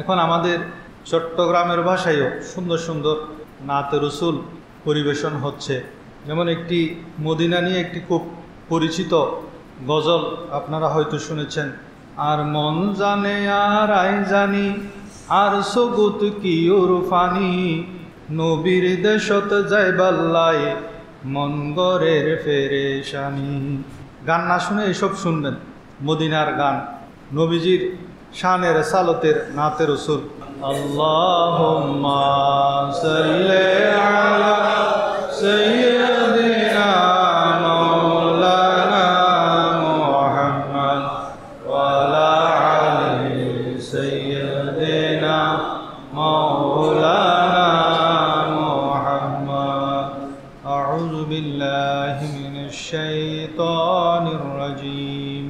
এখন আমাদের চট্টগ্রামের ভাষায়ও সুন্দর সুন্দর নাতে রসুল পরিবেশন হচ্ছে। যেমন একটি মদিনা নিয়ে একটি খুব পরিচিত গজল আপনারা হয়তো শুনেছেন। আর মন জানে আর আই জানি আর সগুত কি ওরফানি, নবীর দেশত যাইবাল্লায় মন গরের ফেরেশানি। গান না শুনে এসব শুনবেন, মদিনার গান, নবীজির শানের সালতের নাতে রসুল। আল্লাহুম্মা সাল্লি আলা সাইয়্যিদিনা মাওলানা মুহাম্মদ ওয়া আলা আলি সাইয়্যিদিনা মাওলানা মুহাম্মদ। আউযু বিল্লাহি মিনাশ শাইতানির রাজীম।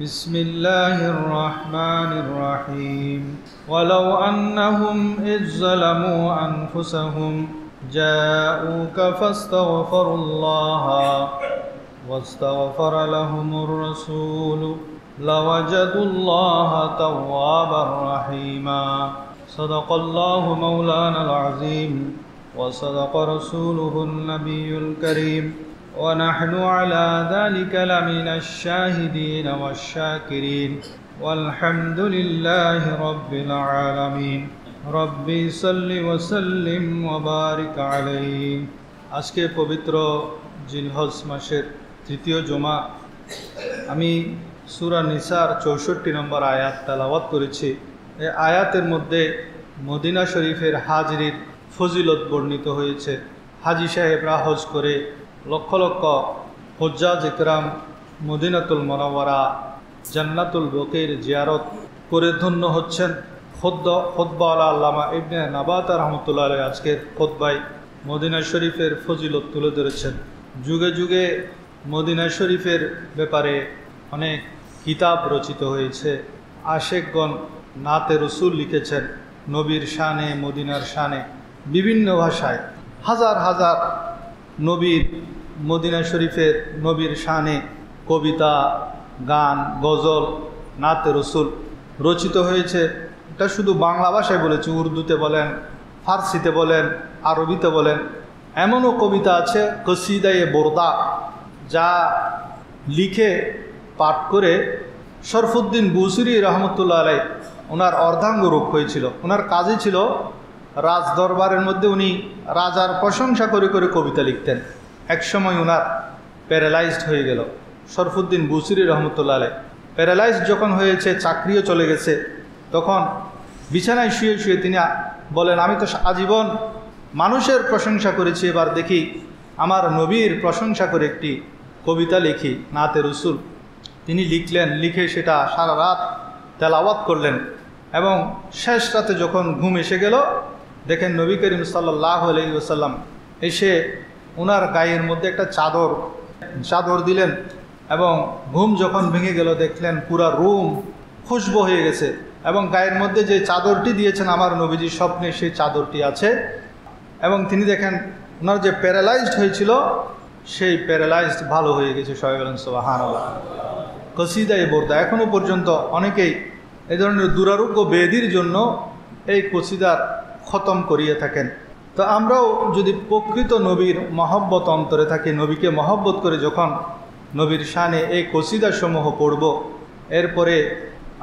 بسم الله الرحمن الرحيم ولو أنهم إذ ظلموا أنفسهم جاءوك فاستغفروا الله واستغفر لهم الرسول لوجدوا الله توابا رحيما صدق الله مولانا العظيم وصدق رسوله النبي الكريم ونحن على ذلك لمن الشاهدين والشاكرين والحمد لله رب العالمين ربي صل وسلم وبارك عليه। আজকে পবিত্র জিলহজ মাসের তৃতীয় জুমা। আমি সূরা নিসার 64 নম্বর আয়াত তেলাওয়াত করেছি। এই আয়াতের মধ্যে মদিনা শরীফের হাজরির ফজিলত বর্ণিত হয়েছে। হাজি সাহেবরা হজ করে লক্ষ লক্ষ হুজ্জাজ ইকরাম মদিনাতুল মুনাওয়ারা জান্নাতুল বকির জিয়ারত করে ধন্য হচ্ছেন। খুতবাওয়ালা আল্লামা ইবনে নাবাতা রাহমাতুল্লাহ আলাইহি আজকের খুতবায় মদিনা শরীফের ফজিলত তুলে ধরেছেন। যুগে যুগে মদিনা শরীফের ব্যাপারে অনেক কিতাব রচিত হয়েছে। আশেকগণ নাতে রসুল লিখেছেন নবীর শানে, মদিনার শানে, বিভিন্ন ভাষায় হাজার হাজার নবীর, মদিনা শরীফের নবীর শানে কবিতা, গান, গজল, নাতে রসুল রচিত হয়েছে। এটা শুধু বাংলা ভাষায় বলেছে, উর্দুতে বলেন, ফার্সিতে বলেন, আরবিতে বলেন। এমনও কবিতা আছে কসিদায়ে বোরদা, যা লিখে পাঠ করে শরফুদ্দিন বুসরি রহমতুল্লাহ আলাইহি ওনার অর্ধাঙ্গ রোগ হয়েছিল। ওনার কাজই ছিল রাজ দরবারের মধ্যে উনি রাজার প্রশংসা করে করে কবিতা লিখতেন। একসময় ওনার প্যারালাইজড হয়ে গেল। শরফুদ্দিন বুসরি রহমতুল্লাহ আলাইহি প্যারালাইজড যখন হয়েছে, চাকরিও চলে গেছে, তখন বিছানায় শুয়ে শুয়ে তিনি বলেন, আমি তো আজীবন মানুষের প্রশংসা করেছি, এবার দেখি আমার নবীর প্রশংসা করে একটি কবিতা লিখি, নাতে রসুল। তিনি লিখলেন, লিখে সেটা সারা রাত তেলাওয়াত করলেন এবং শেষ রাতে যখন ঘুম এসে গেল, দেখেন নবী করিম সাল্লাল্লাহু আলাইহি ওয়াসাল্লাম এসে ওনার গায়ের মধ্যে একটা চাদর দিলেন এবং ঘুম যখন ভেঙে গেল দেখলেন পুরা রুম খুশবু হয়ে গেছে এবং গায়ের মধ্যে যে চাদরটি দিয়েছেন আমার নবীজির স্বপ্নে সেই চাদরটি আছে। এবং তিনি দেখেন ওনার যে প্যারালাইজড হয়েছিল সেই প্যারালাইজড ভালো হয়ে গেছে। সবাই বলেন সুবহানাল্লাহ। কসিদায়ে বোরদা এখনও পর্যন্ত অনেকেই এই ধরনের দুরারোগ্য ব্যাধির জন্য এই কসিদার খতম করিয়ে থাকেন। তো আমরাও যদি প্রকৃত নবীর মহব্বত অন্তরে থাকি, নবীকে মহব্বত করে যখন নবীর শানে এই কসিদাসমূহ পড়ব, এরপরে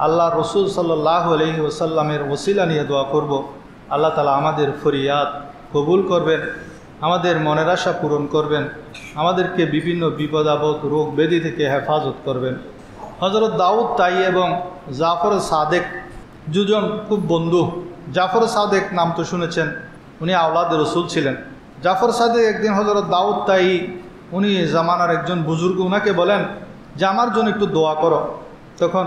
আল্লাহ রসুল সাল্লাল্লাহু আলাইহি ওয়াসাল্লামের ওসিলা নিয়ে দোয়া করব। আল্লাহ তাআলা আমাদের ফরিয়াদ কবুল করবেন, আমাদের মনের আশা পূরণ করবেন, আমাদেরকে বিভিন্ন বিপদ আপদ, রোগ ব্যাধি থেকে হেফাজত করবেন। হযরত দাউদ তাই এবং জাফর সাদেক দুজন খুব বন্ধু। জাফর সাদেক নাম তো শুনেছেন, উনি আওলাদ রসুল ছিলেন। জাফর সাদেক একদিন হযরত দাউদ তাই, উনি জামানার একজন বুজুর্গ, ওনাকে বলেন যে আমার জন্য একটু দোয়া করো। তখন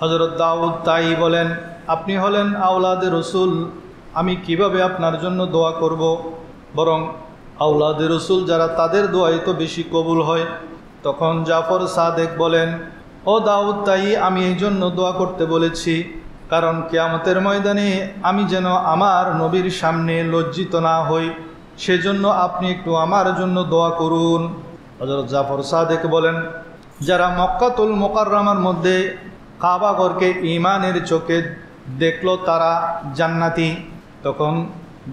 হযরত দাউদ তাই বলেন, আপনি হলেন আওলাদে রসুল, আমি কিভাবে আপনার জন্য দোয়া করব? বরং আওলাদে রসুল যারা তাদের দোয়াই তো বেশি কবুল হয়। তখন জাফর সাদেক বলেন, ও দাউদ তাই, আমি এই জন্য দোয়া করতে বলেছি কারণ কিয়ামতের ময়দানে আমি যেন আমার নবীর সামনে লজ্জিত না হই, সেজন্য আপনি একটু আমার জন্য দোয়া করুন। হযরত জাফর সাদেক বলেন, যারা মক্কাতুল মুকাররমার মধ্যে কাবাঘরকে ঈমানের চোখে দেখলো তারা জান্নাতি। তখন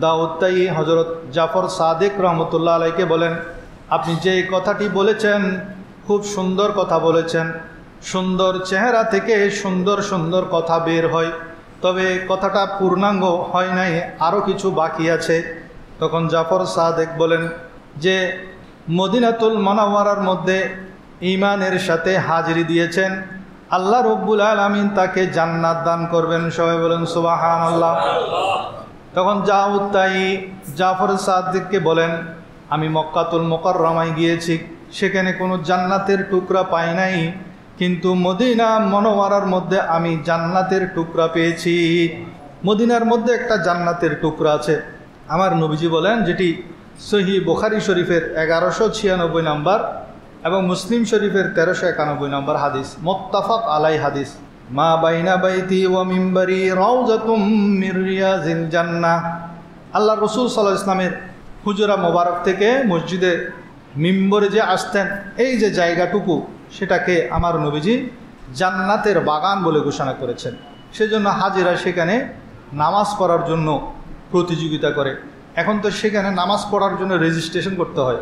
দাউদ তাই হযরত জাফর সাদিক রহমতুল্লাহ আলাইকে বলেন, আপনি যে কথাটি বলেছেন খুব সুন্দর কথা বলেছেন, সুন্দর চেহারা থেকে সুন্দর সুন্দর কথা বের হয়, তবে কথাটা পূর্ণাঙ্গ হয় নাই, আরও কিছু বাকি আছে। তখন জাফর সাদিক বলেন যে মদিনাতুল মুনাওয়ারার মধ্যে ঈমানের সাথে হাজিরি দিয়েছেন, আল্লাহ রব্বুল আলামিন তাকে জান্নাত দান করবেন। সবাই বলেন সুবহানাল্লাহ। তখন দাউদ তাই জাফর সাদিককে বলেন, আমি মক্কাতুল মুকাররমায় গিয়েছি, সেখানে কোনো জান্নাতের টুকরা পাই নাই, কিন্তু মদিনা মুনাওয়ারার মধ্যে আমি জান্নাতের টুকরা পেয়েছি। মদিনার মধ্যে একটা জান্নাতের টুকরা আছে। আমার নবীজি বলেন, যেটি সহিহ বুখারী শরীফের 1196 নম্বর এবং মুসলিম শরীফের 1391 নম্বর হাদিস, মুত্তাফাক আলাই হাদিস, মা বাইনা বাইতি ওয়া মিম্বারি রাউযাতুম মির রিয়াজিল জান্নাহ। আল্লাহ রসুল সাল্লাল্লাহু আলাইহি ওয়াসাল্লামের হুজরা মোবারক থেকে মসজিদে মিম্বরে যে আসতেন, এই যে জায়গাটুকু, সেটাকে আমার নবীজি জান্নাতের বাগান বলে ঘোষণা করেছেন। সেজন্য হাজিরা সেখানে নামাজ পড়ার জন্য প্রতিযোগিতা করে। এখন তো সেখানে নামাজ পড়ার জন্য রেজিস্ট্রেশন করতে হয়,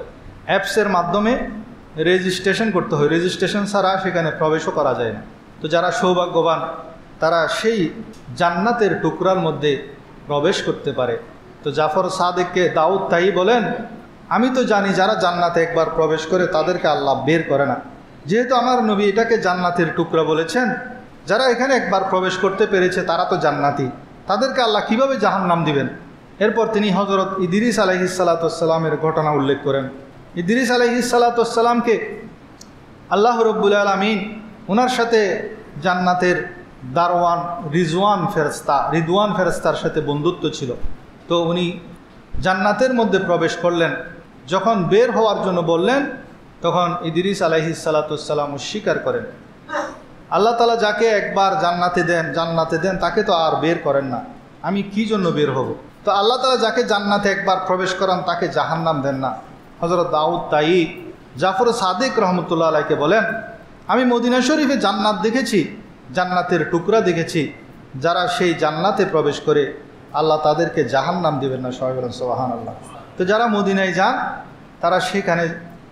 অ্যাপসের মাধ্যমে রেজিস্ট্রেশন করতে হয়, রেজিস্ট্রেশন ছাড়া সেখানে প্রবেশও করা যায় না। তো যারা সৌভাগ্যবান তারা সেই জান্নাতের টুকরার মধ্যে প্রবেশ করতে পারে। তো জাফর সাদিককে দাউদ তাই বলেন, আমি তো জানি যারা জান্নাতে একবার প্রবেশ করে তাদেরকে আল্লাহ বের করে না, যেহেতু আমার নবী এটাকে জান্নাতের টুকরা বলেছেন, যারা এখানে একবার প্রবেশ করতে পেরেছে তারা তো জান্নাতি, তাদেরকে আল্লাহ কিভাবে জাহান্নাম দিবেন। এরপর তিনি হযরত ইদ্রিস আলাইহিস সালাতু ওয়াস সালামের ঘটনা উল্লেখ করেন। ইদ্রিস আলাইহিস সালাতু ওয়াস সালামকে আল্লাহ রব্বুল আলামিন ওনার সাথে জান্নাতের দারওয়ান রিদওয়ান ফেরেশতার সাথে বন্ধুত্ব ছিল। তো উনি জান্নাতের মধ্যে প্রবেশ করলেন, যখন বের হওয়ার জন্য বললেন তখন ইদ্রিস আলাইহিস সালাতু ওয়াস সালাম অস্বীকার করেন। আল্লাহ তাআলা যাকে একবার জান্নাতে দেন তাকে তো আর বের করেন না, আমি কি জন্য বের হব। তো আল্লাহ তাআলা যাকে জান্নাতে একবার প্রবেশ করান তাকে জাহান্নাম দেন না। হযরত দাউদ তাই জাফর সাদিক রহমতুল্লাহ আলাইকে বলেন, আমি মদিনা শরীফে জান্নাত দেখেছি, জান্নাতের টুকরা দেখেছি, যারা সেই জান্নাতে প্রবেশ করে আল্লাহ তাদেরকে জাহান্নাম দেবেন না। সবাই বলেন সুবহানাল্লাহ। তো যারা মদিনায় যান তারা সেখানে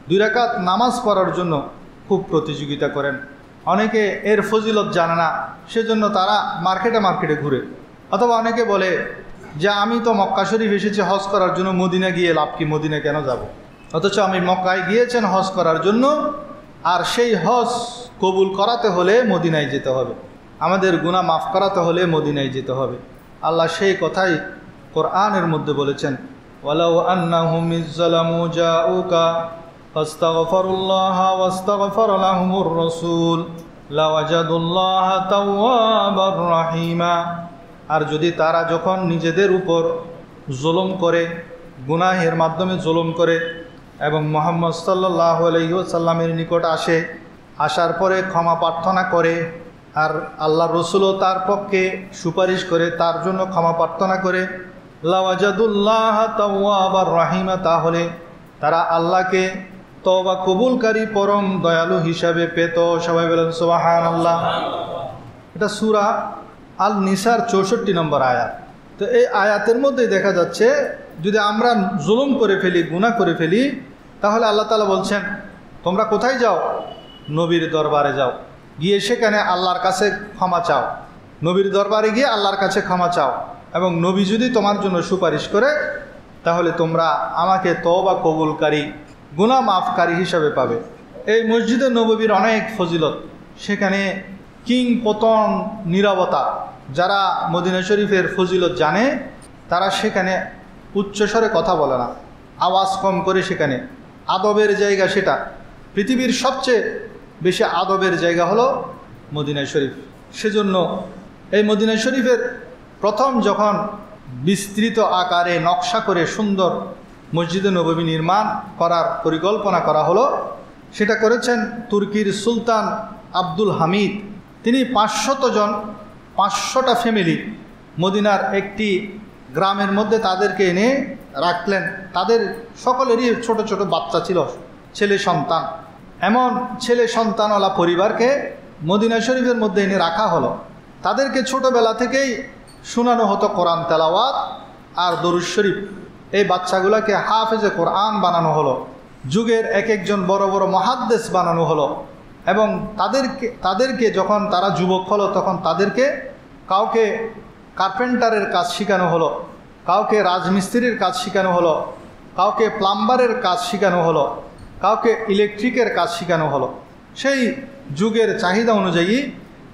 2 রাকাত নামাজ পড়ার জন্য খুব প্রতিযোগিতা করেন। অনেকে এর ফজিলত জানে না, সেজন্য তারা মার্কেটে ঘুরে। অথবা অনেকে বলে যে আমি তো মক্কা শরীফ এসেছি হজ করার জন্য, মদিনা গিয়ে লাভ কি, মদিনা কেন যাব। অথচ আমি মক্কায় গিয়েছেন হজ করার জন্য, আর সেই হজ কবুল করাতে হলে মদিনায় যেতে হবে, আমাদের গুনাহ মাফ করাতে হলে মদিনায় যেতে হবে। আল্লাহ সেই কথাই কোরআনের মধ্যে বলেছেন, ওয়ালাউ আন্নাহুম ইযলামু জাউকা ফাস্তাগফিরুল্লাহা ওয়াস্তাগফার লাহুমুর রাসূল লাওয়াজাদুল্লাহা তাওয়াবার রাহিমা। আর যদি তারা যখন নিজেদের উপর জুলুম করে, গুনাহের মাধ্যমে জুলুম করে এবং মুহাম্মদ সাল্লাল্লাহু আলাইহি ওয়াসাল্লামের নিকট আসার পরে ক্ষমা প্রার্থনা করে, আর আল্লাহ রসুলও তার পক্ষে সুপারিশ করে, তার জন্য ক্ষমা প্রার্থনা করে, লাওয়াজাদুল্লাহ তাওয়াবার রাহিমা, তাহলে তারা আল্লাহকে তওবা কবুলকারী পরম দয়ালু হিসাবে পেত। সবাই বলেন সুবহানাল্লাহ। এটা সূরা আল নিসার 64 নম্বর আয়াত। তো এই আয়াতের মধ্যে দেখা যাচ্ছে যদি আমরা জুলুম করে ফেলি, গুনাহ করে ফেলি, তাহলে আল্লাহ তাআলা বলছেন তোমরা কোথায় যাও, নবীর দরবারে যাও, গিয়ে সেখানে আল্লাহর কাছে ক্ষমা চাও। নবীর দরবারে গিয়ে আল্লাহর কাছে ক্ষমা চাও, এবং নবী যদি তোমার জন্য সুপারিশ করে তাহলে তোমরা আমাকে তওবা কবুলকারী, গুনাহ মাফকারী হিসাবে পাবে। এই মসজিদে নববীর অনেক ফজিলত, সেখানে কিং পতন নীরবতা। যারা মদিনা শরীফের ফজিলত জানে তারা সেখানে উচ্চস্বরে কথা বলে না, আওয়াজ কম করে, সেখানে আদবের জায়গা। সেটা পৃথিবীর সবচেয়ে বেশি আদবের জায়গা হলো মদিনা শরীফ। সেজন্য এই মদিনা শরীফের প্রথম যখন বিস্তৃত আকারে নকশা করে সুন্দর মসজিদে নববী নির্মাণ করার পরিকল্পনা করা হলো, সেটা করেছেন তুর্কির সুলতান আব্দুল হামিদ। তিনি 500টা ফ্যামিলি মদিনার একটি গ্রামের মধ্যে তাদেরকে এনে রাখলেন। তাদের সকলেরই ছোট ছোট বাচ্চা ছিল, ছেলে সন্তান। এমন ছেলে সন্তানওয়ালা পরিবারকে মদিনা শরীফের মধ্যে এনে রাখা হলো। তাদেরকে ছোটোবেলা থেকেই শোনানো হতো কোরআন তেলাওয়াত আর দরুদ শরীফ। এই বাচ্চাগুলোকে হাফেজে কোরআন বানানো হলো, যুগের এক একজন বড় বড় মুহাদ্দিস বানানো হলো। এবং তাদেরকে যখন তারা যুবক হলো তখন তাদেরকে কাউকে কার্পেন্টারের কাজ শেখানো হলো, কাউকে রাজমিস্ত্রির কাজ শেখানো হলো, কাউকে প্লাম্বারের কাজ শেখানো হলো, কাউকে ইলেকট্রিকের কাজ শেখানো হলো। সেই যুগের চাহিদা অনুযায়ী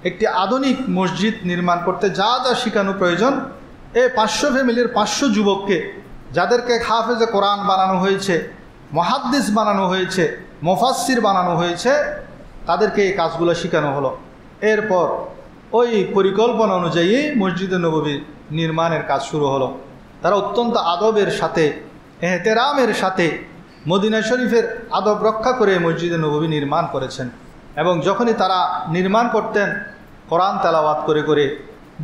একটি আধুনিক মসজিদ নির্মাণ করতে যা যা শেখানো প্রয়োজন, এই 500 ফ্যামিলির 500 যুবককে, যাদেরকে হাফেজে কোরআন বানানো হয়েছে, মুহাদ্দিস বানানো হয়েছে, মুফাসসির বানানো হয়েছে, তাদেরকে এই কাজগুলো শেখানো হলো। এরপর ওই পরিকল্পনা অনুযায়ী মসজিদে নববী নির্মাণের কাজ শুরু হলো। তারা অত্যন্ত আদবের সাথে, এহতেরামের সাথে মদিনা শরীফের আদব রক্ষা করে মসজিদে নববী নির্মাণ করেছেন। এবং যখনই তারা নির্মাণ করতেন, কোরআন তেলাওয়াত করে করে,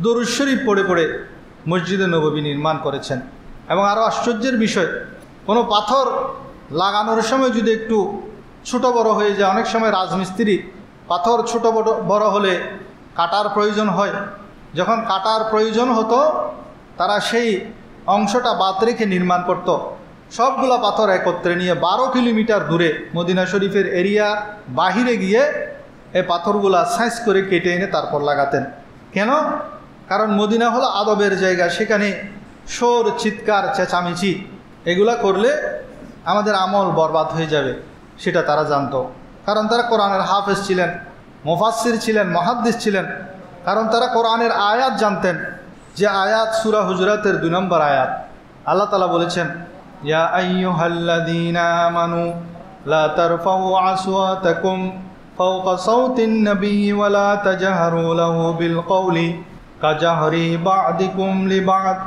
দরুদ শরীফ পড়ে পড়ে মসজিদে নববী নির্মাণ করেছেন। এবং আরও আশ্চর্যের বিষয়, কোনো পাথর লাগানোর সময় যদি একটু ছোট বড় হয়ে যায়, অনেক সময় রাজমিস্ত্রি পাথর ছোট বড় হলে কাটার প্রয়োজন হয়, যখন কাটার প্রয়োজন হতো তারা সেই অংশটা বাদ রেখে নির্মাণ করত। সবগুলা পাথর একত্রে নিয়ে 12 কিলোমিটার দূরে মদিনা শরীফের এরিয়া বাহিরে গিয়ে এই পাথরগুলা সাইজ করে কেটে এনে তারপর লাগাতেন। কেন? কারণ মদিনা হলো আদবের জায়গা, সেখানে শোর, চিৎকার, চেঁচামেচি এগুলা করলে আমাদের আমল বরবাদ হয়ে যাবে, সেটা তারা জানতো। কারণ তারা কোরআনের হাফেজ ছিলেন, মুফাসসির ছিলেন, মুহাদ্দিস ছিলেন। কারণ তারা কোরআনের আয়াত জানতেন, যে আয়াত সূরা হুজুরাতের 2 নম্বর আয়াত। আল্লাহ তাআলা বলেছেন, ইয়া আইয়ুহাল্লাযীনা আমানু লা তারফাউ আসওয়াতাকুম ফাওকা সাওতিন নাবিয়্যি ওয়া লা তাজহারু লাহু বিল কওলি কাজাহরি বা'দিকুম লিবা'দ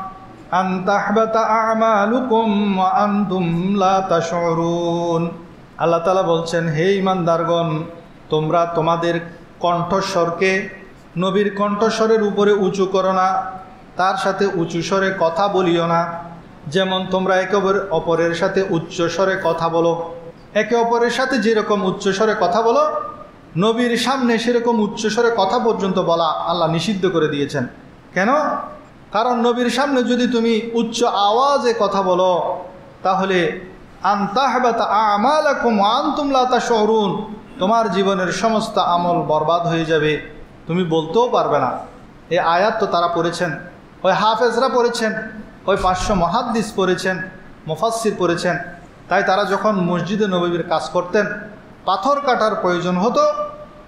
আন তাহবাতা আ'মালুকুম ওয়া আনতুম লা তাশউরুন। আল্লাহ তাআলা বলছেন, হে ঈমানদারগণ, তোমরা তোমাদের কণ্ঠস্বরকে নবীর কণ্ঠস্বরের উপরে উঁচু করো না, তার সাথে উঁচু স্বরে কথা বলিও না। যেমন তোমরা একে অপরের সাথে উচ্চ স্বরে কথা বলো, একে অপরের সাথে যেরকম উচ্চ স্বরে কথা বলো, নবীর সামনে সেরকম উচ্চ স্বরে কথা পর্যন্ত বলা আল্লাহ নিষিদ্ধ করে দিয়েছেন। কেন? কারণ নবীর সামনে যদি তুমি উচ্চ আওয়াজে কথা বলো, তাহলে আন তাহবাতা আমালাকুম ওয়া আনতুম লা তাশউরুন, তোমার জীবনের সমস্ত আমল বরবাদ হয়ে যাবে, তুমি বলতেও পারবে না। এই আয়াত তো তারা পড়েছেন, ওই হাফেজরা পড়েছেন, ওই 500 মুহাদ্দিস পড়েছেন, মুফাসসির পড়েছেন। তাই তারা যখন মসজিদে নববীর কাজ করতেন, পাথর কাটার প্রয়োজন হতো,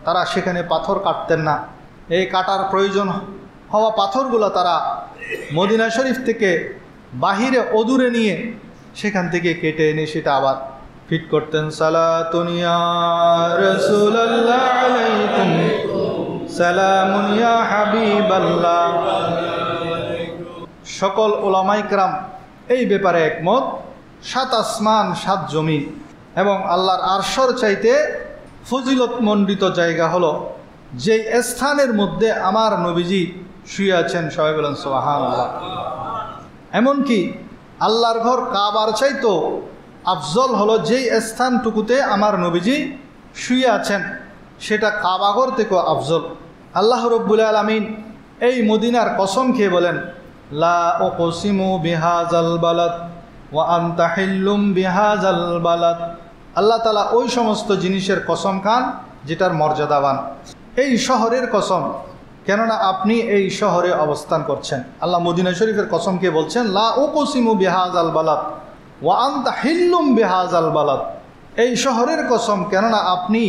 তারা সেখানে পাথর কাটতেন না। এই কাটার প্রয়োজন হওয়া পাথরগুলো তারা মদিনা শরীফ থেকে বাহিরে অদূরে নিয়ে সেখান থেকে কেটে এনে সেটা আবার ফিট করতেন। সালাতুন ইয়া রাসূলুল্লাহ আলাইকুম, সালামুন ইয়া হাবিবাল্লাহ। সকল উলামায়ে কেরাম এই ব্যাপারে একমত। 7 আসমান 7 জমিন এবং আল্লাহর আরশের চাইতে ফজিলতমণ্ডিত জায়গা হলো যেই স্থানের মধ্যে আমার নবীজি শুয়ে আছেন। সবাই বলেন সুবহানাল্লাহ। এমনকি আল্লাহর ঘর কাবার চাইতো আফজল হলো যেই স্থানটুকুতে আমার নবীজি শুয়ে আছেন, সেটা কাবাঘর থেকেও আফজল। আল্লাহ রব্বুল আলামিন এই মদিনার কসম খেয়ে বলেন, লা উকসিমু বিহাযাল বালাদ ওয়া আনতা হিল্লুম বিহাযাল বালাদ। আল্লাহ তাআলা ওই সমস্ত জিনিসের কসম খান যেটার মর্যাদাবান। এই শহরের কসম, কেননা আপনি এই শহরে অবস্থান করছেন। আল্লাহ মদিনা শরীফের কসম খেয়ে বলছেন, লা উকসিমু বিহাযাল বালাদ ওয়া আনতা হিল্লুম বিহাযাল বালাদ। এই শহরের কসম, কেননা আপনি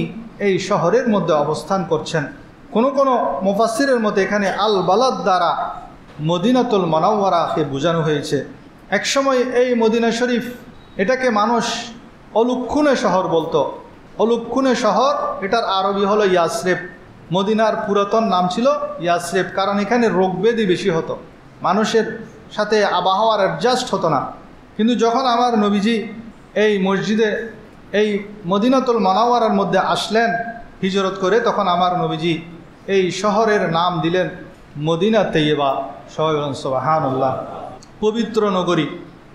এই শহরের মধ্যে অবস্থান করছেন। কোনো কোনো মুফাসসিরের মতে এখানে আল বালাদ দ্বারা মদিনাতুল মুনাওয়ারাকে বোঝানো হয়েছে। একসময় এই মদিনা শরীফ, এটাকে মানুষ অলুক্ষুনে শহর বলতো। অলুক্ষুনে শহর, এটার আরবি হলো ইয়াসরিব। মদিনার পুরাতন নাম ছিল ইয়াসরিব, কারণ এখানে রোগ ব্যাধি বেশি হতো, মানুষের সাথে আবহাওয়ার অ্যাডজাস্ট হতো না। কিন্তু যখন আমার নবীজি এই মসজিদে, এই মদিনাতুল মুনাওয়ারার মধ্যে আসলেন হিজরত করে, তখন আমার নবীজি এই শহরের নাম দিলেন মদিনা তৈয়বা। সবাই বলেন সুবহানাল্লাহ, পবিত্র নগরী।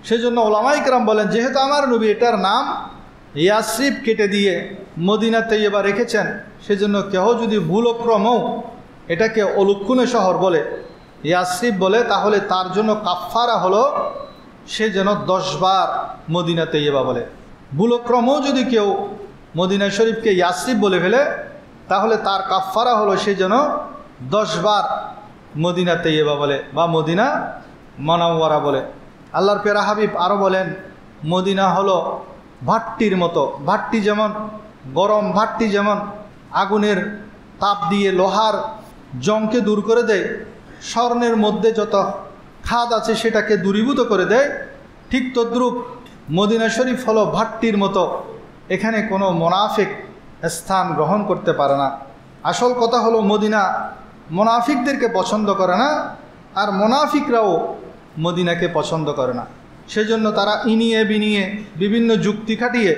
সেজন্য উলামায়ে কেরাম বলেন, যেহেতু আমার নবী এটার নাম ইয়াসরিব কেটে দিয়ে মদিনা তৈয়বা রেখেছেন, সেজন্য কেহ যদি ভুলক্রমেও এটাকে অলুক্ষুনে শহর বলে, ইয়াসরিব বলে, তাহলে তার জন্য কাফফারা হলো সে যেন 10 বার মদিনা তৈয়বা বলে। ভুলক্রমেও যদি কেউ মদিনা শরীফকে ইয়াসরিব বলে ফেলে তাহলে তার কাফফারা হলো সে যেন 10 বার মদিনা তৈয়বা বলে বা মদিনা মুনাওয়ারা বলে। আল্লাহর প্যারা হাবিব আরও বলেন, মদিনা হলো ভাট্টির মতো। ভাট্টি যেমন গরম, ভাট্টি যেমন আগুনের তাপ দিয়ে লোহার জংকে দূর করে দেয়, স্বর্ণের মধ্যে যত খাদ আছে সেটাকে দূরীভূত করে দেয়, ঠিক তদ্রূপ মদিনা শরীফ হলো ভাট্টির মতো। এখানে কোনো মুনাফিক স্থান গ্রহণ করতে পারে না। আসল কথা হলো মদিনা মুনাফিকদেরকে পছন্দ করে না, আর মুনাফিকরাও মদিনাকে পছন্দ করে না। সেজন্য তারা ইনিয়ে বিনিয়ে বিভিন্ন যুক্তি খাটিয়ে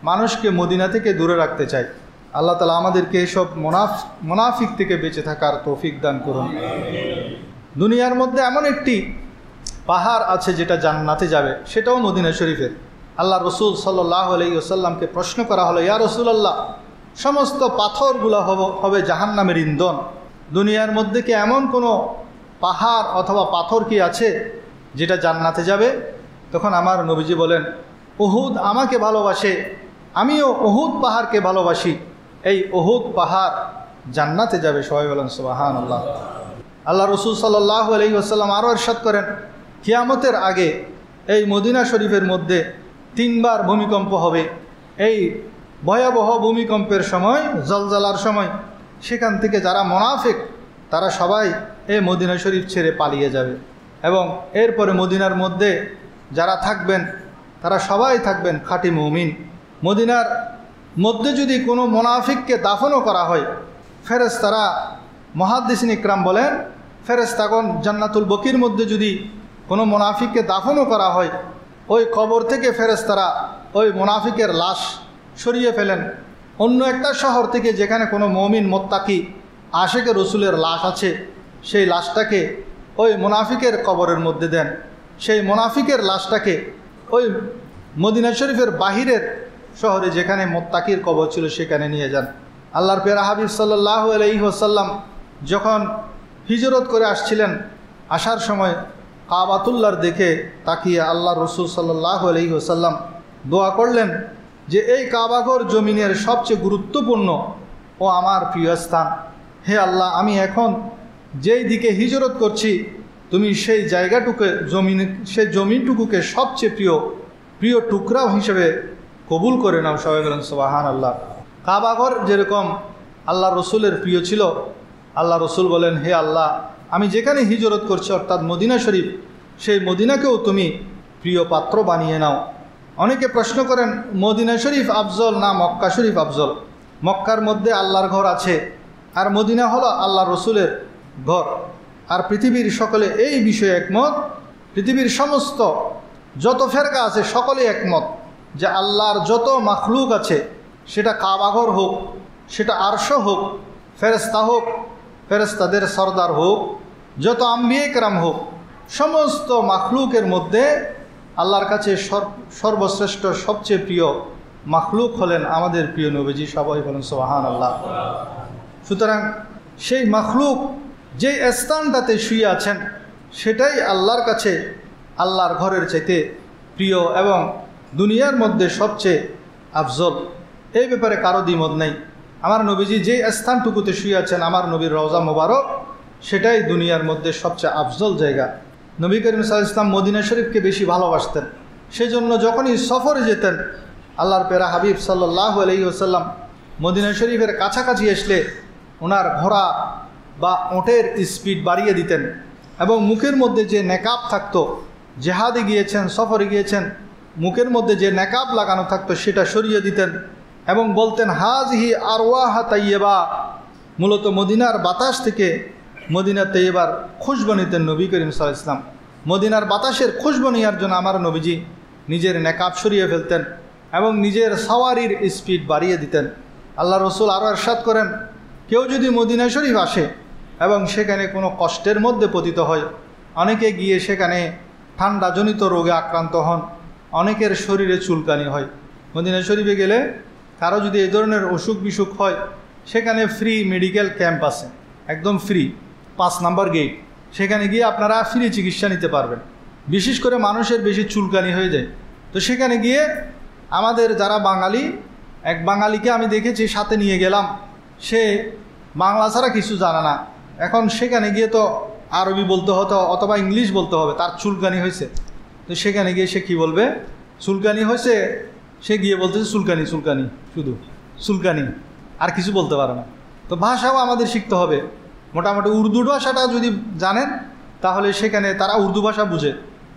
মানুষকে মদিনা থেকে দূরে রাখতে চায়। আল্লাহ তাআলা আমাদেরকে এসব মুনাফিক থেকে বেঁচে থাকার তৌফিক দান করুন। দুনিয়ার মধ্যে এমন একটি পাহাড় আছে যেটা জান্নাতে যাবে, সেটাও মদিনা শরীফের। আল্লাহ রসুল সাল্লাল্লাহু আলাইহি ওয়াসাল্লামকে প্রশ্ন করা হলো, ইয়া রাসূলুল্লাহ, সমস্ত পাথরগুলো হবে জাহান্নামের ইন্ধন, দুনিয়ার মধ্যে কি এমন কোনো পাহাড় অথবা পাথর কি আছে যেটা জান্নাতে যাবে? তখন আমার নবীজি বলেন, উহুদ আমাকে ভালোবাসে, আমিও উহুদ পাহাড়কে ভালোবাসি, এই উহুদ পাহাড় জান্নাতে যাবে। সবাই বলেন সুবহানাল্লাহ। আল্লাহ রসুল সাল্লাল্লাহু আলাইহি ওয়াসাল্লাম আরও ইরশাদ করেন, কিয়ামতের আগে এই মদিনা শরীফের মধ্যে 3 বার ভূমিকম্প হবে। এই ভয়াবহ ভূমিকম্পের সময়, জলজালার সময়, সেখান থেকে যারা মুনাফিক তারা সবাই এই মদিনা শরীফ ছেড়ে পালিয়ে যাবে, এবং এরপরে মদিনার মধ্যে যারা থাকবেন তারা সবাই থাকবেন খাঁটি মুমিন। মদিনার মধ্যে যদি কোনো মুনাফিককে দাফনও করা হয়, ফেরেশতারা, মুহাদ্দিসিন ইকরাম বলেন, ফেরেশতাগণ জান্নাতুল বকির মধ্যে যদি কোনো মুনাফিককে দাফনও করা হয়, ওই কবর থেকে ফেরেশতারা ওই মুনাফিকের লাশ সরিয়ে ফেলেন। অন্য একটা শহর থেকে যেখানে কোনো মুমিন মুত্তাকি আশিকে রসুলের লাশ আছে, সেই লাশটাকে ওই মুনাফিকের কবরের মধ্যে দেন। সেই মুনাফিকের লাশটাকে ওই মদিনা শরীফের বাহিরের শহরে যেখানে মুত্তাকির কবর ছিল সেখানে নিয়ে যান। আল্লাহর প্যারা হাবিব সাল্লাল্লাহু আলাইহি ওয়াসাল্লাম যখন হিজরত করে আসছিলেন, আসার সময় কাবাতুল্লাহর দেখে তাকিয়ে আল্লাহ রসুল সাল্লাল্লাহু আলাইহি ওয়াসাল্লাম দোয়া করলেন যে এই কাবাঘর জমিনের সবচেয়ে গুরুত্বপূর্ণ ও আমার প্রিয় স্থান। হে আল্লাহ, আমি এখন যেই দিকে হিজরত করছি তুমি সেই জায়গাটুকু সেই জমিনটুকুকে সবচেয়ে প্রিয় টুকরা হিসেবে কবুল করে নাও। সবাই বলেন সুবহানাল্লাহ। কাবাঘর যেরকম আল্লাহ রসুলের প্রিয় ছিল, আল্লাহ রসুল বলেন, হে আল্লাহ, আমি যেখানে হিজরত করছি অর্থাৎ মদিনা শরীফ, সেই মদিনাকেও তুমি প্রিয় পাত্র বানিয়ে নাও। অনেকে প্রশ্ন করেন, মদিনা শরীফ আফজল না মক্কা শরীফ আফজল? মক্কার মধ্যে আল্লাহর ঘর আছে, আর মদিনা হলো আল্লাহ রসুলের ঘর। আর পৃথিবীর সকলে এই বিষয়ে একমত, পৃথিবীর সমস্ত যত ফেরকা আছে সকলে একমত যে আল্লাহর যত মাখলুক আছে, সেটা কাবাঘর হোক, সেটা আরশ হোক, ফেরেশতা হোক, ফেরেশতাদের সরদার হোক, যত আম্বিয়ে কেরাম হোক, সমস্ত মাখলুকের মধ্যে আল্লাহর কাছে সর্বশ্রেষ্ঠ সবচেয়ে প্রিয় মাখলুক হলেন আমাদের প্রিয় নবীজি। সবাই বলেন সুবহানাল্লাহ। সুতরাং সেই মাখলুক যে স্থানটাতে শুয়ে আছেন সেটাই আল্লাহর কাছে আল্লাহর ঘরের চাইতে প্রিয় এবং দুনিয়ার মধ্যে সবচেয়ে আফজল। এই ব্যাপারে কারো দ্বিমত নেই। আমার নবীজি যে স্থানটুকুতে শুয়ে আছেন, আমার নবীর রওজা মোবারক, সেটাই দুনিয়ার মধ্যে সবচেয়ে আফজল জায়গা। নবী করিম সাল্লাল্লাহু আলাইহি ওয়াসাল্লাম মদিনা শরীফকে বেশি ভালোবাসতেন। সেই জন্য যখনই সফরে যেতেন, আল্লাহর প্যারা হাবিব সাল্লাল্লাহু আলাইহি ওয়াসাল্লাম মদিনা শরীফের কাছাকাছি আসলে ওনার ঘোড়া বা ওটের স্পিড বাড়িয়ে দিতেন, এবং মুখের মধ্যে যে নেকাব থাকতো, জেহাদে গিয়েছেন, সফরে গিয়েছেন, মুখের মধ্যে যে নেকাব লাগানো থাকতো সেটা সরিয়ে দিতেন এবং বলতেন, হাযিহি আরওয়াহা তাইয়্যিবা। মূলত মদিনার বাতাস থেকে মদিনা তৈয়বার খুশবু নিতেন নবী করিম সাল্লাল্লাহু আলাইহি ওয়াসাল্লাম। মদিনার বাতাসের খুশবু নেওয়ার জন্য আমার নবীজি নিজের নেকাব সরিয়ে ফেলতেন এবং নিজের সাওয়ারির স্পিড বাড়িয়ে দিতেন। আল্লাহ রসুল আরও ইরশাদ করেন, কেউ যদি মদিনা শরীফ আসে এবং সেখানে কোনো কষ্টের মধ্যে পতিত হয়, অনেকে গিয়ে সেখানে ঠান্ডাজনিত রোগে আক্রান্ত হন, অনেকের শরীরে চুলকানি হয়। মদিনা শরীফে গেলে কারো যদি এই ধরনের অসুখ বিসুখ হয়, সেখানে ফ্রি মেডিকেল ক্যাম্প আছে, একদম ফ্রি, 5 নম্বর গেট। সেখানে গিয়ে আপনারা ফ্রি চিকিৎসা নিতে পারবেন। বিশেষ করে মানুষের বেশি চুলকানি হয়ে যায়, তো সেখানে গিয়ে আমাদের যারা বাঙালি, এক বাঙালিকে আমি দেখেছি সাথে নিয়ে গেলাম, সে বাংলা ছাড়া কিছু জানে না। এখন সেখানে গিয়ে তো আরবি বলতে হতো অথবা ইংলিশ বলতে হবে, তার চুলকানি হয়েছে। তো সেখানে গিয়ে সে কী বলবে? চুলকানি হয়েছে, সে গিয়ে বলতেছে চুলকানি, চুলকানি, শুধু চুলকানি, আর কিছু বলতে পারে না। তো ভাষাও আমাদের শিখতে হবে। মোটামুটি উর্দু ভাষাটা যদি জানেন তাহলে সেখানে তারা উর্দু ভাষা বুঝে,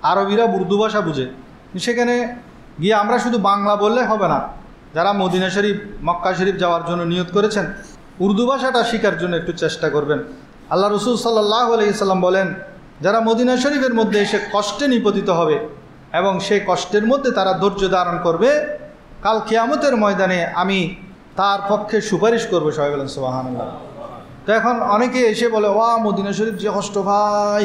আরবিরা উর্দু ভাষা বুঝে। সেখানে গিয়ে আমরা শুধু বাংলা বললে হবে না। যারা মদিনা শরীফ, মক্কা শরীফ যাওয়ার জন্য নিয়ত করেছেন, উর্দু ভাষাটা শেখার জন্য একটু চেষ্টা করবেন। আল্লাহ রসুল সাল্লাল্লাহু আলাইহি সাল্লাম বলেন, যারা মদিনা শরীফের মধ্যে এসে কষ্টে নিপতিত হবে এবং সেই কষ্টের মধ্যে তারা ধৈর্য ধারণ করবে, কাল কিয়ামতের ময়দানে আমি তার পক্ষে সুপারিশ করবো। সবাই বলেন সুবহানাল্লাহ। তো এখন অনেকে এসে বলে, ওয়া মদিনা শরীফ যে কষ্ট ভাই,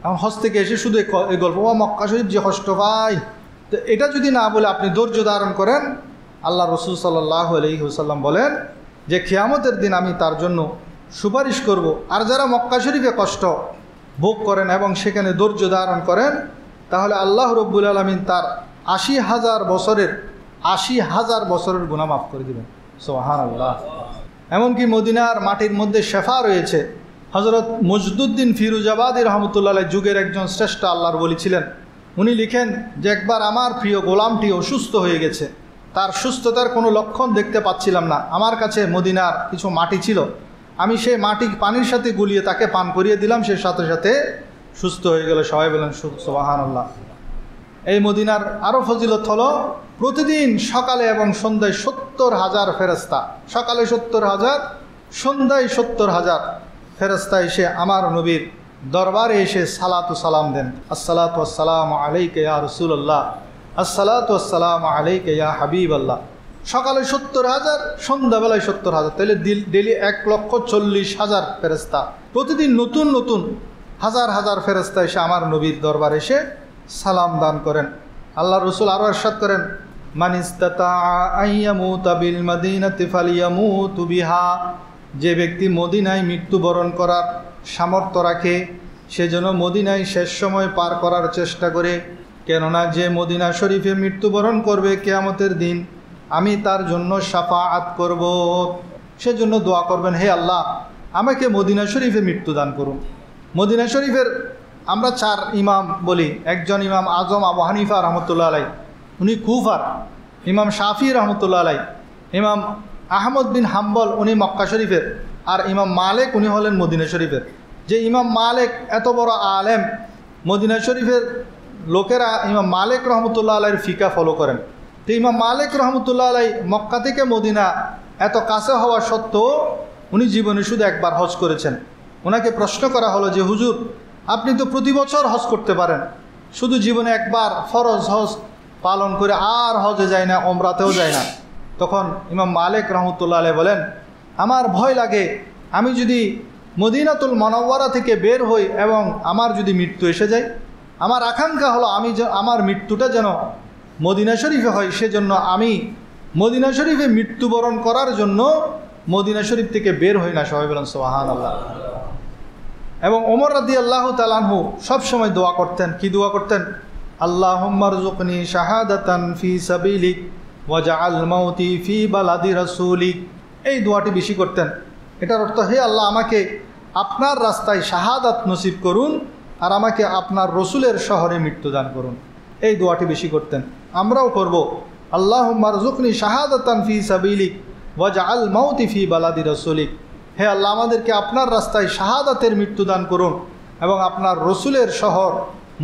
এখন হজ থেকে এসে শুধু এই গল্প, ওয়া মক্কা শরীফ যে কষ্ট ভাই। তো এটা যদি না বলে আপনি ধৈর্য ধারণ করেন, আল্লাহ রসুল সাল্লাল্লাহু আলাইহি ওয়াসাল্লাম বলেন যে কিয়ামতের দিন আমি তার জন্য সুপারিশ করব। আর যারা মক্কা শরীফে কষ্ট ভোগ করেন এবং সেখানে ধৈর্য ধারণ করেন, তাহলে আল্লাহ রব্বুল আলামিন তার ৮০,০০০ বছরের গুনাহ মাফ করে দেবেন। সুবহানাল্লাহ। এমনকি মদিনার মাটির মধ্যে শেফা রয়েছে। হযরত মজদুদ্দিন ফিরোজাবাদী রহমতুল্লাহ আলাইহি যুগের একজন শ্রেষ্ঠ আল্লাহর ওলি ছিলেন। উনি লিখেন যে একবার আমার প্রিয় গোলামটি অসুস্থ হয়ে গেছে, তার সুস্থতার কোনো লক্ষণ দেখতে পাচ্ছিলাম না। আমার কাছে মদিনার কিছু মাটি ছিল, আমি সেই মাটি পানির সাথে গুলিয়ে তাকে পান করিয়ে দিলাম, সে সাথে সাথে সুস্থ হয়ে গেল। সবাই বলেন সুবহানাল্লাহ। এই মদিনার আরও ফজিলত হলো, প্রতিদিন সকালে এবং সন্ধ্যায় ৭০,০০০ ফেরেশতা, সকালে ৭০,০০০, সন্ধ্যায় ৭০,০০০ ফেরেশতা এসে আমার নবীর দরবারে এসে সালাতু সালাম দেন। আসসালাতু আসসালামু আলাইকা ইয়া রাসূলুল্লাহ, আসসালাতু আসসালামু আলাইকা ইয়া হাবিবাল্লাহ। সকালে ৭০,০০০, সন্ধ্যাবেলায় ৭০,০০০, তাহলে ডেলি ১,৪০,০০০ ফেরেশতা, প্রতিদিন নতুন নতুন হাজার হাজার ফেরেশতা এসে আমার নবীর দরবারে এসে সালাম দান করেন। আল্লাহ রসুল আরও ইরশাদ করেন, মান ইসতাতাআ আন ইয়ামুতা বিল মাদিনাতি ফালিয়ামুতু বিহা, যে ব্যক্তি মদিনায় মৃত্যুবরণ করার সামর্থ্য রাখে সে যেন মদিনায় শেষ সময় পার করার চেষ্টা করে। কেননা যে মদিনা শরীফে মৃত্যুবরণ করবে কিয়ামতের দিন আমি তার জন্য শাফাআত করব। সেজন্য দোয়া করবেন, হে আল্লাহ আমাকে মদিনা শরীফে মৃত্যুদান করুন। মদিনা শরীফের আমরা 4 ইমাম বলি। একজন ইমাম আজম আবু হানিফা রহমতুল্লাহ আলাই, উনি কুফার। ইমাম শাফি রহমতুল্লাহ আলাই, ইমাম আহমদ বিন হাম্বল উনি মক্কা শরীফের, আর ইমাম মালিক উনি হলেন মদিনা শরীফের। যে ইমাম মালিক এত বড় আলেম, মদিনা শরীফের লোকেরা ইমাম মালিক রহমতুল্লাহ আলাইয়ের ফিকা ফলো করেন। তো ইমাম মালিক রহমতুল্লাহ আলাই মক্কা থেকে মদিনা এত কাছে হওয়া সত্ত্বেও উনি জীবনে শুধু একবার হজ করেছেন। ওনাকে প্রশ্ন করা হলো যে হুজুর আপনি তো প্রতি বছর হজ করতে পারেন, শুধু জীবনে একবার ফরজ হজ পালন করে আর হজে যায় না, ওমরাতেও যায় না। তখন ইমাম মালিক রহমতুল্লাহ আলাই বলেন, আমার ভয় লাগে আমি যদি মদিনাতুল মুনাওয়ারা থেকে বের হই এবং আমার যদি মৃত্যু এসে যায়, আমার আকাঙ্ক্ষা হলো আমার মৃত্যুটা যেন মদিনা শরীফে হয়। সেজন্য আমি মদিনা শরীফে মৃত্যুবরণ করার জন্য মদিনা শরীফ থেকে বের হই না। সবাই বলেন সুবহানাল্লাহ। এবং ওমর রাদিয়াল্লাহু তাআলা আনহু সবসময় দোয়া করতেন। কি দোয়া করতেন? আল্লাহুম্মা রযুকনি শাহাদাতান ফি সাবিলিক ওয়াজআল মাউতি ফি বালাদি রাসূলিক। এই দোয়াটি বেশি করতেন। এটার অর্থ, হে আল্লাহ আমাকে আপনার রাস্তায় শাহাদাত নসিব করুন আর আমাকে আপনার রসুলের শহরে মৃত্যুদান করুন। এই দোয়াটি বেশি করতেন। আমরাও করব, আল্লাহুম্মা রযুকনি শাহাদাতান ফি সাবিলিক ওয়াজআল মাউতি ফি বালাদি রাসূলিক। হে আল্লাহ আমাদেরকে আপনার রাস্তায় শাহাদাতের মৃত্যুদান করুন এবং আপনার রসুলের শহর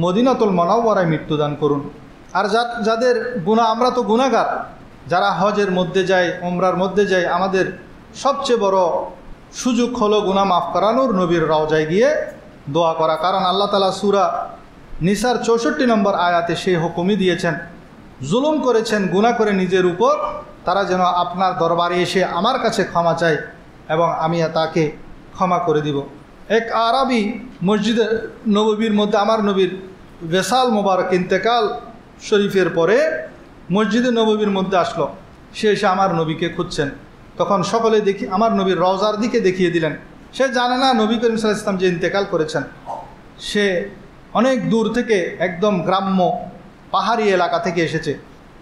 মদিনাতুল মুনাওয়ারায় মৃত্যুদান করুন। আর যাদের গুনাহ, আমরা তো গুনাহগার, যারা হজের মধ্যে যায়, ওমরার মধ্যে যায়, আমাদের সবচেয়ে বড় সুযোগ হলো গুনাহ মাফ করানোর নবীর রওজায় গিয়ে দোয়া করা। কারণ আল্লাহ তাআলা সূরা নিসার 64 নম্বর আয়াতে সেই হুকুমই দিয়েছেন, জুলুম করেছেন গুনাহ করে নিজের উপর, তারা যেন আপনার দরবারে এসে আমার কাছে ক্ষমা চায় এবং আমি তাকে ক্ষমা করে দিব। এক আরবি মসজিদে নববীর মধ্যে, আমার নবীর বেসাল মোবারক ইন্তেকাল শরীফের পরে মসজিদে নববীর মধ্যে আসলো। সে এসে আমার নবীকে খুঁজছেন। তখন সকলে আমার নবীর রওজার দিকে দেখিয়ে দিলেন সে জানে না নবী করিম সাল্লাল্লাহু আলাইহি ওয়াসাল্লাম যে ইন্তেকাল করেছেন। সে অনেক দূর থেকে একদম গ্রাম্য পাহাড়ি এলাকা থেকে এসেছে।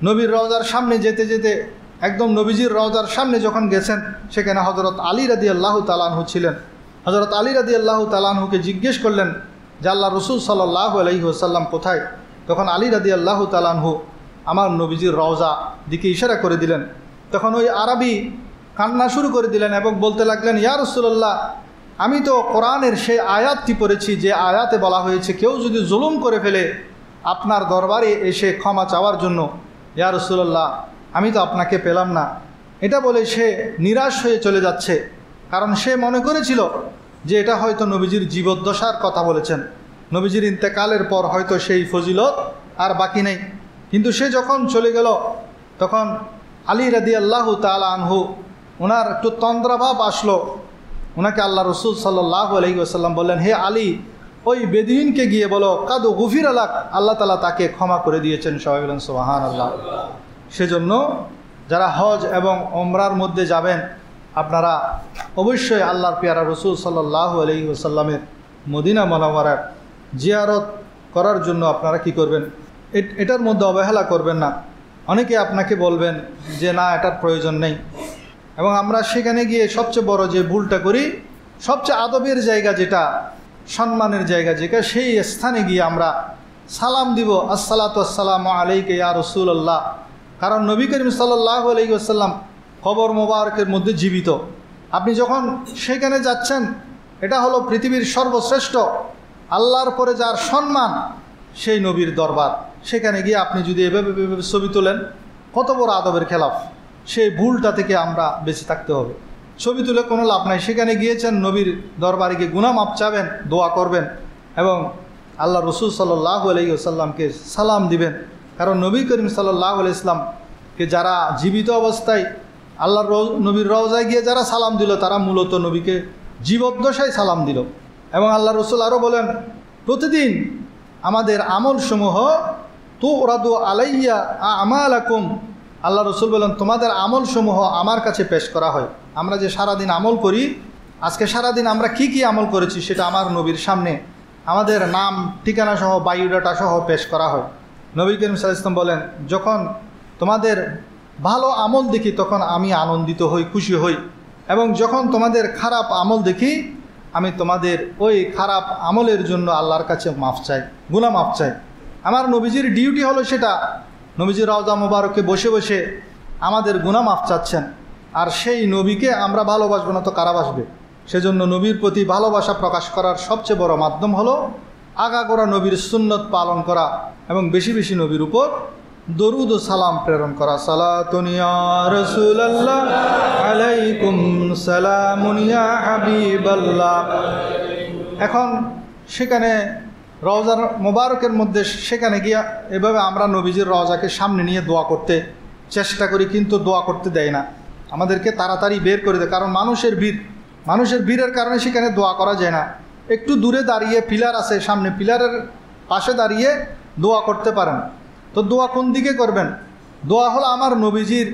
নবীর রওজার সামনে যেতে যেতে একদম নবীজির রওজার সামনে যখন গেছেন, সেখানে হযরত আলী রাদিয়াল্লাহু তাআলা আনহু ছিলেন। হযরত আলী রাদিয়াল্লাহু তাআলা আনহুকে জিজ্ঞেস করলেন যে আল্লাহ রাসূল সাল্লাল্লাহু আলাইহি ওয়াসাল্লাম কোথায়? তখন আলী রাদিয়াল্লাহু তাআলা আনহু আমার নবীজির রওজা দিকে ইশারা করে দিলেন। তখন ওই আরবি কান্না শুরু করে দিলেন এবং বলতে লাগলেন, ইয়া রাসূলুল্লাহ, আমি তো কোরআনের সেই আয়াতটি পড়েছি যে আয়াতে বলা হয়েছে কেউ যদি জুলুম করে ফেলে আপনার দরবারে এসে ক্ষমা চাওয়ার জন্য, ইয়া রাসূলুল্লাহ আমি তো আপনাকে পেলাম না। এটা বলে সে নিরাশ হয়ে চলে যাচ্ছে, কারণ সে মনে করেছিল যে এটা হয়তো নবীজির জীবদ্দশার কথা বলেছেন, নবীজির ইন্তেকালের পর হয়তো সেই ফজিলত আর বাকি নেই। কিন্তু সে যখন চলে গেল তখন আলী রাদিয়াল্লাহু তাআলা আনহু ওনার একটু তন্দ্রাভাব আসলো। ওনাকে আল্লাহ রসুল সাল্লাল্লাহু আলাইহি ওয়াসাল্লাম বললেন, হে আলী, ওই বেদুইনকে গিয়ে বলো কাদ গুফিরা লাক, আল্লাহ তাআলা তাকে ক্ষমা করে দিয়েছেন। সবাই বলেন সুবহানাল্লাহ। সেজন্য যারা হজ এবং ওমরার মধ্যে যাবেন আপনারা অবশ্যই আল্লাহর পেয়ারা রসুল সাল্লাল্লাহু আলাইহি ওয়াসাল্লামের মদিনা মুনাওয়ারার জিয়ারত করার জন্য আপনারা কি করবেন, এটার মধ্যে অবহেলা করবেন না। অনেকে আপনাকে বলবেন যে না, এটার প্রয়োজন নেই। এবং আমরা সেখানে গিয়ে সবচেয়ে বড় যে ভুলটা করি, সবচেয়ে আদবের জায়গা যেটা, সম্মানের জায়গা যেটা, সেই স্থানে গিয়ে আমরা সালাম দিব, আসসালাতু আসসালামু আলাইকা ইয়া রাসূলুল্লাহ। কারণ নবী করিম সাল্লাল্লাহু আলাইহি ওয়াসাল্লাম কবর মোবারকের মধ্যে জীবিত। আপনি যখন সেখানে যাচ্ছেন, এটা হলো পৃথিবীর সর্বশ্রেষ্ঠ, আল্লাহর পরে যার সম্মান, সেই নবীর দরবার। সেখানে গিয়ে আপনি যদি এভাবে ছবি তোলেন, কত বড় আদবের খেলাফ। সেই ভুলটা থেকে আমরা বেঁচে থাকতে হবে। ছবি তুলে কোনো লাভ নাই। সেখানে গিয়েছেন নবীর দরবারে গিয়ে গুনাহ মাপ চাবেন, দোয়া করবেন এবং আল্লাহ রসুল সাল্লাল্লাহু আলাইহি ওয়াসাল্লামকে সালাম দিবেন। কারণ নবী করিম সাল্লাল্লাহু আলাইহি ওয়াসাল্লামকে যারা জীবিত অবস্থায় আল্লাহর নবীর রওজায় গিয়ে যারা সালাম দিল, তারা মূলত নবীকে জীবদ্দশায় সালাম দিল। এবং আল্লাহ রসুল আরও বলেন, প্রতিদিন আমাদের আমলসমূহ তুরাদু আলাইয়া আমালাকুম, আল্লাহ রসুল বলেন তোমাদের আমলসমূহ আমার কাছে পেশ করা হয়। আমরা যে সারাদিন আমল করি, আজকে সারাদিন আমরা কি কি আমল করেছি সেটা আমার নবীর সামনে আমাদের নাম, ঠিকানা সহ, বায়োডাটা সহ পেশ করা হয়। নবী করিম সাল্লাল্লাহু আলাইহি ওয়াসাল্লাম বলেন, যখন তোমাদের ভালো আমল দেখি তখন আমি আনন্দিত হই, খুশি হই, এবং যখন তোমাদের খারাপ আমল দেখি আমি তোমাদের ওই খারাপ আমলের জন্য আল্লাহর কাছে মাফ চাই, গুনাহ মাফ চাই। আমার নবীজির ডিউটি হলো সেটা। নবীজির রওজা মোবারকে বসে বসে আমাদের গুনাহ মাফ চাচ্ছেন, আর সেই নবীকে আমরা ভালোবাসবো না তো কারা বাসবে? সেজন্য নবীর প্রতি ভালোবাসা প্রকাশ করার সবচেয়ে বড় মাধ্যম হলো আগাগোড়া নবীর সুন্নত পালন করা এবং বেশি বেশি নবীর উপর দরুদ ও সালাম প্রেরণ করা। সালাতুন ইয়া রাসূলুল্লাহ আলাইকুম সালামুন ইয়া হাবিবাল্লাহ। এখন সেখানে রওজার মোবারকের মধ্যে সেখানে গিয়া এভাবে আমরা নবীজির রওজাকে সামনে নিয়ে দোয়া করতে চেষ্টা করি, কিন্তু দোয়া করতে দেয় না, আমাদেরকে তাড়াতাড়ি বের করে দেয়। কারণ মানুষের ভিড়ের কারণে সেখানে দোয়া করা যায় না। একটু দূরে দাঁড়িয়ে পিলার আছে সামনে, পিলারের পাশে দাঁড়িয়ে দোয়া করতে পারেন। তো দোয়া কোন দিকে করবেন? দোয়া হলো আমার নবীজির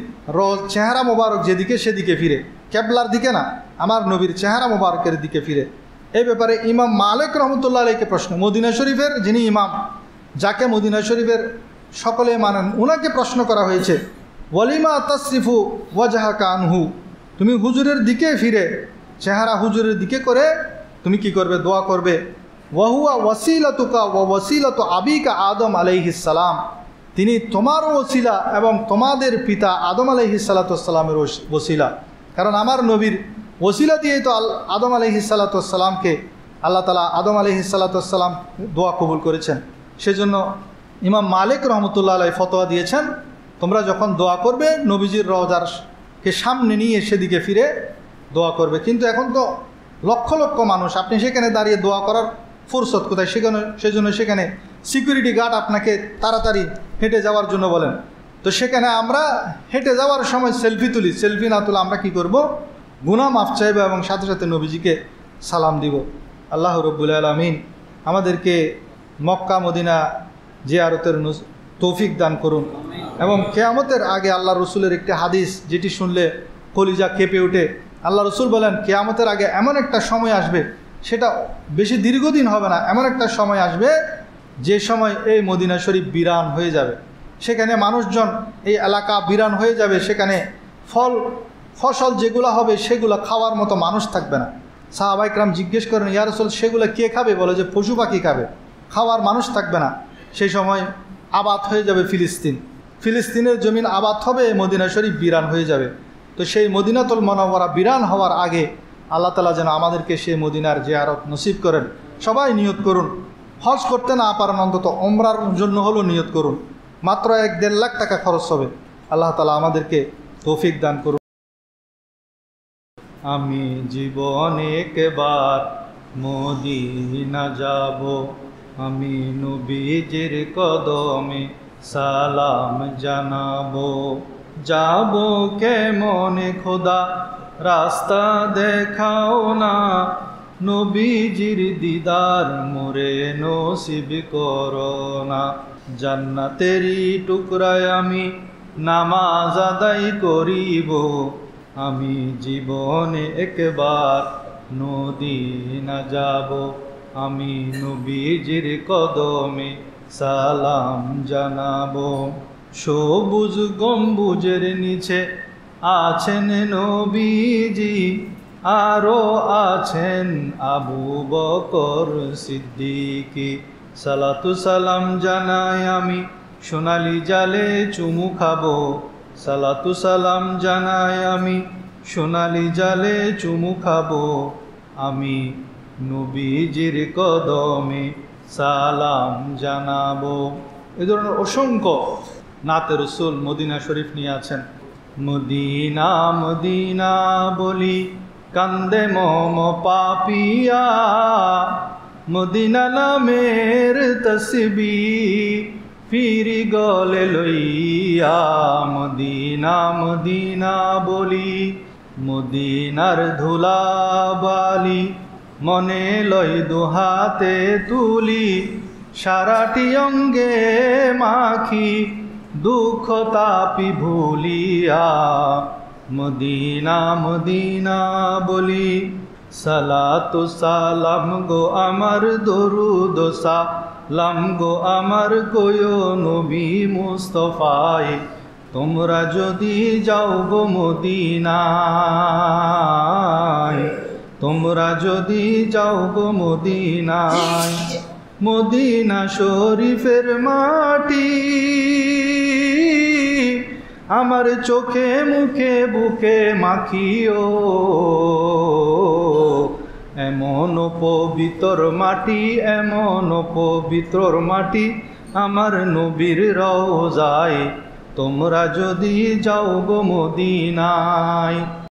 চেহারা মোবারক যেদিকে সেদিকে ফিরে, কেবলার দিকে না, আমার নবীর চেহারা মোবারকের দিকে ফিরে। এই ব্যাপারে ইমাম মালিক রহমতুল্লাহ আলাইকে প্রশ্ন, মদিনা শরীফের যিনি ইমাম, যাকে মদিনা শরীফের সকলে মানেন, ওনাকে প্রশ্ন করা হয়েছে, ওয়ালিমা তাসরিফু ওয়াজহাকা আনহু, তুমি হুজুরের দিকে ফিরে চেহারা হুজুরের দিকে করে তুমি কি করবে? দোয়া করবে। ওয়াহুয়া ওয়াসিলাতুকা ওয়া ওয়াসিলাতু আবিকা আদম আলাইহিস সালাম, তিনি তোমারও ওসিলা এবং তোমাদের পিতা আদম আলাইহিস সালাতু ওয়াসসালামের ওসিলা। কারণ আমার নবীর ওসিলা দিয়েই তো আদম আলাইহিস সালাতু ওয়াসসালামকে আল্লাহ তাআলা আদম আলাইহিস সালাতু ওয়াসসালাম দোয়া কবুল করেছেন। সেজন্য ইমাম মালিক রহমতুল্লাহ আলাইহি ফতোয়া দিয়েছেন, তোমরা যখন দোয়া করবে নবীজির রওজারকে সামনে নিয়ে সেদিকে ফিরে দোয়া করবে। কিন্তু এখন তো লক্ষ লক্ষ মানুষ, আপনি সেখানে দাঁড়িয়ে দোয়া করার ফুরসত কোথায়? সেজন্য সেখানে সিকিউরিটি গার্ড আপনাকে তাড়াতাড়ি হেঁটে যাওয়ার জন্য বলেন। তো সেখানে আমরা হেঁটে যাওয়ার সময় সেলফি তুলি, সেলফি না তুলে আমরা কি করব? গুনাহ মাফ চাইব এবং সাথে সাথে নবীজিকে সালাম দিব। আল্লাহ রব্বুল আলামিন আমাদেরকে মক্কা মদিনা জিয়ারতের তৌফিক দান করুন। এবং কিয়ামতের আগে আল্লাহ রসুলের একটি হাদিস যেটি শুনলে কলিজা কেঁপে ওঠে, আল্লাহ রসুল বলেন কিয়ামতের আগে এমন একটা সময় আসবে, সেটা বেশি দীর্ঘদিন হবে না, এমন একটা সময় আসবে যে সময় এই মদিনা শরীফ বিরান হয়ে যাবে। সেখানে মানুষজন, এই এলাকা বিরান হয়ে যাবে। সেখানে ফসল যেগুলো হবে সেগুলো খাওয়ার মতো মানুষ থাকবে না। সাহাবা ইকরাম জিজ্ঞেস করেন, ইয়া রাসূল সেগুলো কে খাবে? বলে যে পশু পাখি খাবে, খাওয়ার মানুষ থাকবে না। সেই সময় আবাদ হয়ে যাবে ফিলিস্তিনের জমিন আবাদ হবে, মদিনা শরীফ বিরান হয়ে যাবে। তো সেই মদিনাতুল মুনাওয়ারা বিরান হওয়ার আগে আল্লাহ তাআলা যেন আমাদেরকে সেই মদিনার জিয়ারত নসিব করেন। সবাই নিয়ত করুন, হজ করতে না পারেন অন্তত ওমরার জন্য হলেও নিয়ত করুন। মাত্র 1-1.5 লাখ টাকা খরচ হবে। আল্লাহ তাআলা আমাদেরকে তৌফিক দান করুন। আমি জীবনে একবার মদিনা যাব, আমি নবীজির কদমে সালাম জানাবো। যাব কেমনে খোদা রাস্তা দেখাও না, নবীজির দিদার মোরে নসিব করো না। জান্নাতেরই টুকরায় আমি নামাজ আদায় করিব, আমি জীবনে একবার মদিনা যাব, আমি নবীজির কদমে সালাম জানাবো। সবুজ গম্বুজের নিচে আছেন নবীজি, আরো আছেন আবু বকর সিদ্দিকী। সালাতু সালাম জানাই আমি সোনালি জালে চুমু খাবো, সালাতু সালাম জানাই আমি সোনালি জালে চুমু খাবো, আমি নবীজির কদমে সালাম জানাবো। এই ধরনের অসংখ্য নাতে রসুল মদিনা শরীফ নিয়ে আছেন। মদিনা মদিনা বলি কান্দে মম পাপিয়া, মদিনা নামের তসবিহ ফিরি গলে লইয়া। মদিনা মদিনা বলি মদিনার ধুলাবালি, মনে লই দুহাতে তুলি, সারাটি অঙ্গে মাখি দুঃখ তাপি ভুলিয়া। মদিনা মদিনা বলি সালাতু সালাম গো আমার দরুদ সালাম গো আমার কয়ো নবী মুস্তাফায়, তোমরা যদি যাও গো মদিনায়, তোমরা যদি যাও গো মদিনায়। মদিনা শরীফের মাটি আমার চোখে মুখে বুকে মাখিও, এমন পবিত্র মাটি, এমন পবিত্র মাটি আমার নবীর রওজায়, তোমরা যদি যাও গো মদিনায়।